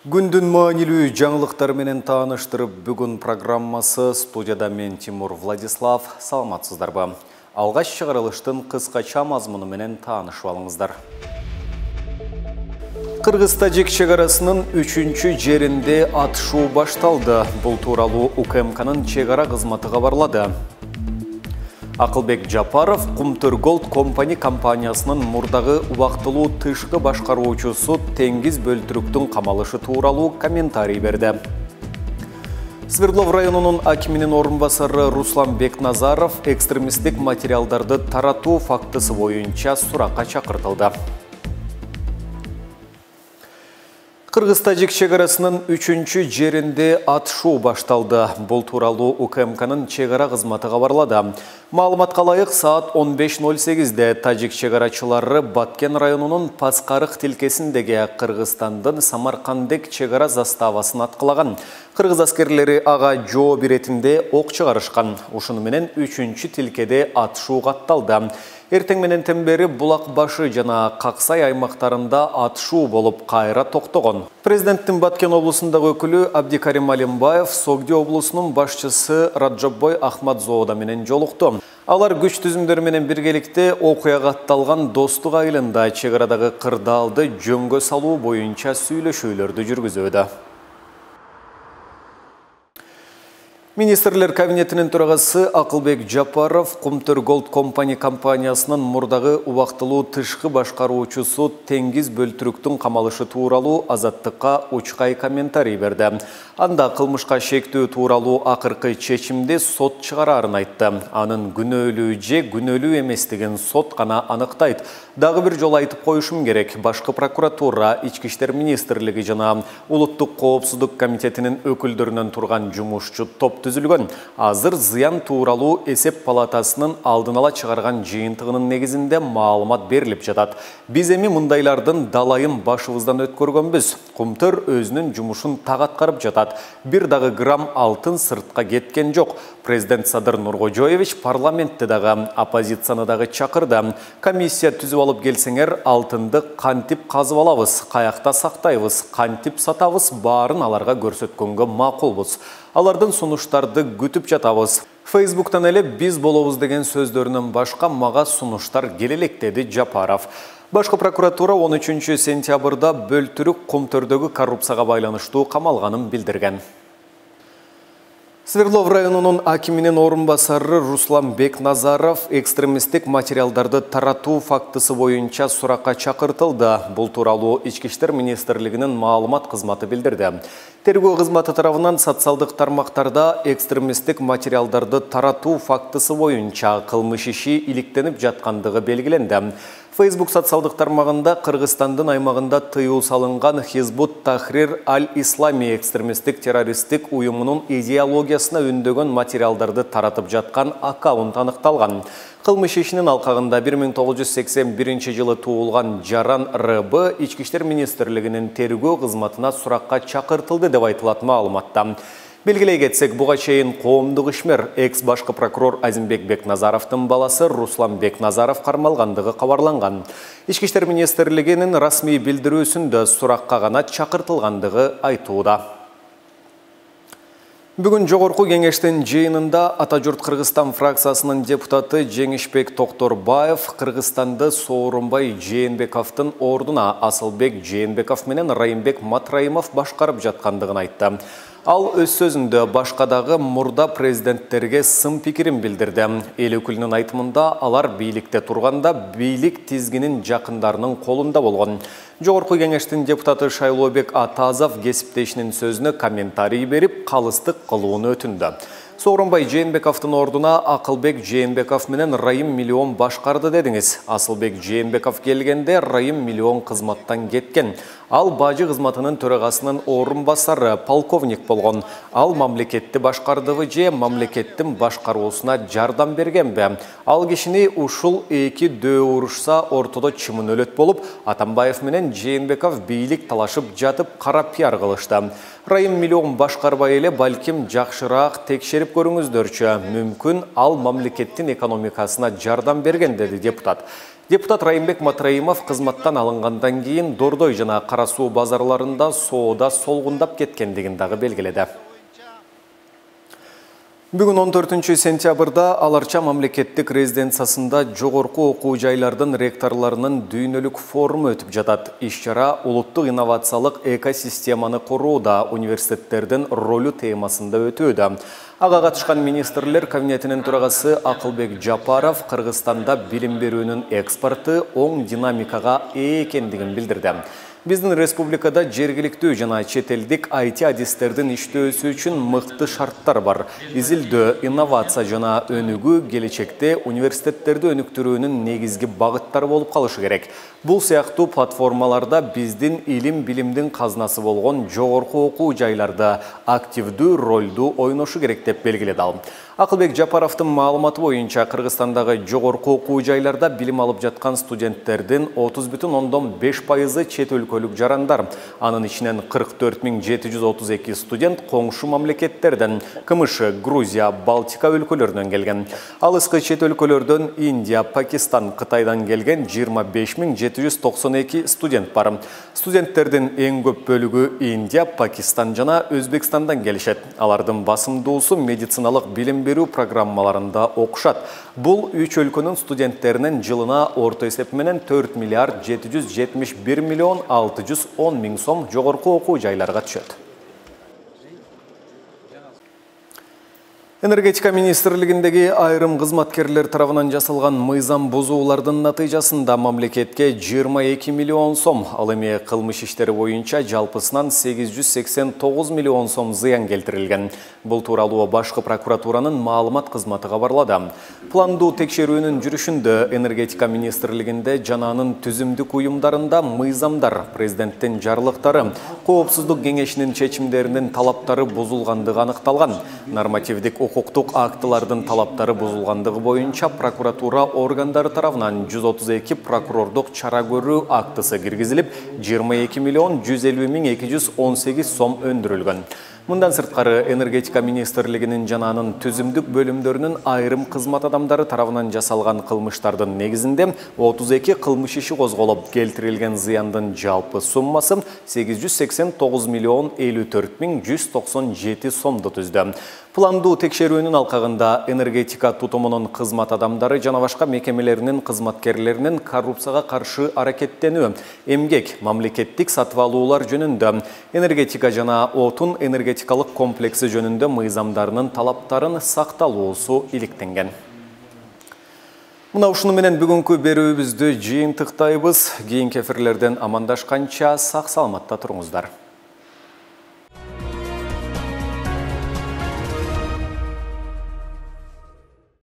Күндүн маанилүү жаңылыктар менен тааныштырып, бүгүн программасы студияда мен Тимур Владислав. Саламатсыздарбы? Алгаш чыгарылыштын кыскача мазмуну менен таанышып алыңыздар. Кыргыз-Тажик чегарасынын 3-чү жеринде атышуу башталды. Бул тууралуу УКМКнын чегара кызматы кабарлады. Акылбек Жапаров Кумтөр Голд компаниясынын мурдагы убактылуу тышкы башкаруучусу Теңиз Бөлтүрүктүн камалышы тууралуу комментарий берди. Свердлов районунун акиминин орунбасары Руслан Бекназаров экстремисттик материалдарды таратуу фактысы боюнча суракка чакыртылды. Кыргыз-Тажик чегарасынын 3-чү жеринде атышуу башталды. Бул тууралуу УКМКнын чегара кызматы кабарлады. Маалыматка ылайык, саат 15:08-де тажик чегарачылары Баткен районунун Паскарык тилкесиндеги Кыргызстандын Самаркандек чегара заставасын аткылаган. Кыргыз аскерлери ага жоо биретинде ок чыгарышкан. Ушуну менен 3-чү тилкеде атышуу катталды. Эртең менен бери Булак башы жана Каксай аймактарында атышуу болуп кайра токтогон. Президенттин Баткен облусундагы өкүлү Абдикарим Алимбаев Согди облусунун башчысы Раджаббой Ахмадзоода менен жолукту. Алар күч түзүмдөрү менен биргеликте окуяга атталган Достук айылында чегарадагы кырдаалды жөнгө салуу боюнча сүйлөшүүлөрдү жүргүзүүдө. Министрлер кабинетинин төрагасы Акылбек Жапаров Кумтөр Голд компаниясынын мурдагы убактылуу тышкы башкаруучусу Теңиз Бөлтүрүктүн камалышы тууралуу Азаттыкка учкай комментарий берди. Анда кылмышка шектүү тууралуу акыркы чечимди сот чыгарарын айтты. Анын күнөөлүү же күнөөлүү эместигин сот гана аныктайт. Дагы бир жолу айтып коюшум керек. Башкы прокуратура, Ички иштер министрлиги жана Улуттук коопсуздук комитетинин өкүлдөрүнөн турган жумушчу топ түзүлгөн. Азыр зыян тууралуу эсеп палатасынын алдын ала чыгарган жыйынтыгынын негизинде маалымат берилип жатат. Биз эми мындайлардын далайын башыбыздан өткөргөнбүз. Кумтөр өзүнүн жумушун так аткарып жатат. Бир дагы грамм алтын сыртка кеткен жок. Президент Садыр Нуркожоевич парламентте дагы оппозицияны дагы чакырды. Комиссия түзүп алып келсеңер, алтынды кантип казып алабыз, каякта сактайбыз, кантип сатабыз, баарын аларга көрсөткөнгө макулбуз. Алардын сунуштарды күтүп жатабыз. Фейсбуктан эле биз болобуз деген сөздөрүнөн башка мага сунуштар келелек, деди Жапаров. Башкы прокуратура 13 сентябрда Бөлтүрүк Кумтөрдөгү коррупцияга байланыштуу камалганын билдирген. Свердлов районунун акиминин орунбасары Руслан Бекназаров экстремисттик материалдарды таратуу фактысы боюнча суракка чакыртылды. Бул тууралуу Ички иштер министрлигинин маалымат кызматы билдирди. Тергөө кызматы тарабынан социалдык тармактарда экстремисттик материалдарды таратуу фактысы боюнча кылмыш иши иликтенип жаткандыгы белгиленди. Facebook социалдык тармагында Кыргызстандын аймагында тыюу салынган Хизбут Тахрир Аль-Ислами экстремисттик террористтик уюмунун идеологиясына үндөгөн материалдарды таратып жаткан аккаунт аныкталган. Кылмыш ишинин алкагында 1981 жылы туулган Жаран РБ Ички иштер министрлигинин тергөө кызматына суракка чакыртылды деп айтылат маалыматта. Белгилей кетсек, буга чейин коомдук ишмер экс-башкы прокурор Азимбек Бекназаровдун баласы Руслан Бекназаров кармалгандыгы кабарланган. Ички иштер министрлигинин расмий билдирүүсүндө суракка гана чакыртылгандыгы айтууда. Бүгүн жогорку кеңештин жыйынында Атажурт Кыргызстан фракциясынын депутаты Жеңишбек Токторбаев Кыргызстанды Соорунбай Жээнбековдун ордуна Асылбек Жээнбеков менен Райымбек Матраимов башкарып жаткандыгын айтты. Ал өз сөзүндө башкадагы мурда президенттерге сын пикирин билдирди. Эл өкүлүнүн айтымында алар бийликте турганда бийлик тизгинин жакындарынын колунда болгон. Жогорку кеңештин депутаты Шайлообек Атазов кесиптешинин сөзүнө комментарий берип, калыстык кылууну өтүндү. Соорунбай Жээнбековдун ордуна Акылбек Жээнбеков менен Райым Миллион башкарды дедиңиз. Асылбек Жээнбеков келгенде Райым Миллион кызматтан кеткен. Ал бажы кызматынын төрагасынын орунбасары полковник болгон. Ал мамлекетти башкардыбы же мамлекеттин башкаруусуна жардам бергенби? Ал кишини ушул эки дөө урушса ортодо чымын өлөт болуп, Атамбаев менен Жээнбеков бийлик талашып жатып кара пиар кылышты. Райым Миллион башкарбай эле балким жакшыраак текшерип көрүңүздөрчү. Мүмкүн ал мамлекеттин экономикасына жардам берген, деди депутат. Депутат Райымбек Матраимов кызматтан алынгандан кийин Дордой жана Кара Суу базарларында соода солгундап кеткендигин дагы белгиледи. Бүгін 14 сентябрда Аларча мамлекеттик резиденциясында жогорку окуу жайлардын ректорларынын дүйнөлүк форуму өтүп жатат. Иш-чара улуттук инновациялык экосистеманы курууда университеттердин ролу темасында өтүүдө. Ага катышкан министрлер кабинетинин төрагасы Акылбек Жапаров Кыргызстанда билим берүүнүн экспорты оң динамикага ээ экендигин билдирди. Биздин республикада жергиликтүү жана чет элдик IT адистердин иштөөсү үчүн мыкты шарттар бар. Изилдөө, инновация жана өнүгүү келечекте университеттерди өнүктүрүүнүн негизги багыттары болуп калышы керек. Бул сыяктуу платформаларда биздин илим-билимдин казнасы болгон жогорку окуу жайларда активдүү ролду ойношу керек деп белгиледи ал. Акылбек Жапаровдун маалыматы боюнча Кыргызстандагы жогорку окуу жайларда билим алып жаткан студенттердин 30,5% чет өлкөлүк жарандар. Анын ичинен 44,732 студент коңшу мамлекеттерден, КМШ, Грузия, Балтика өлкөлөрүнөн келген. Алыскы чет өлкөлөрдөн Индия, Пакистан, Кытайдан келген 25,792 студент бар. Студенттердин эң көп бөлүгү Индия, Пакистан жана Өзбекстандан келишет. Алардын басымдуусу медициналык билим берүү программаларында окушат. Бул 3 өлкөнүн студенттеринин жылына орто эсеп менен 4 миллиард 771 миллион 610 миң сом жогорку окуу жайларга түшөт. Энергетика министрлигиндеги айрым кызматкерлер тарабынан жасалган мыйзам бузуулардын натыйжасында мамлекетке 22 миллион сом, ал эми кылмыш иштери боюнча жалпысынан 889 миллион сом зыян келтирилген. Бул тууралуу башкы прокуратуранын маалымат кызматы кабарлады. Пландуу текшерүүнүн жүрүшүндө энергетика министрлигинде жана анын түзүмдүк уюмдарында мыйзамдар, президенттин жарлыктары, коопсуздук кеңешинин чечимдеринин талаптары бузулгандыгы аныкталган. Нормативдик укуктук актылардын талаптары бузулгандыгы боюнча прокуратура органдары тарабынан 132 прокурордук чара көрүү актысы киргизилип, 22 миллион 150 миң 218 сом өндүрүлгөн. Мындан сырткары энергетика министрлигинин жана анын түзүмдүк бөлүмдөрүнүн айрым кызмат адамдары тарабынан жасалган кылмыштардын негизинде 32 кылмыш иши козголуп, келтирилген зыяндын жалпы суммасы 889 миллион 54 миң 197 сомду түздү. Пландуу текшерүүнүн алкагында энергетика тутумунун кызмат адамдары жана башка мекемелеринин кызматкерлеринин коррупцияга каршы аракеттенүү, эмгек, мамлекеттик сатып алуулар жөнүндө, энергетика жана отун энергетикалык комплекси жөнүндө мыйзамдарынын талаптарын сакталуусу иликтенген. Мына ушуну менен бүгүнкү берүүбүздү жыйынтыктайбыз. Кийинки эфирлерден амандашканча сак саламатта туруңуздар.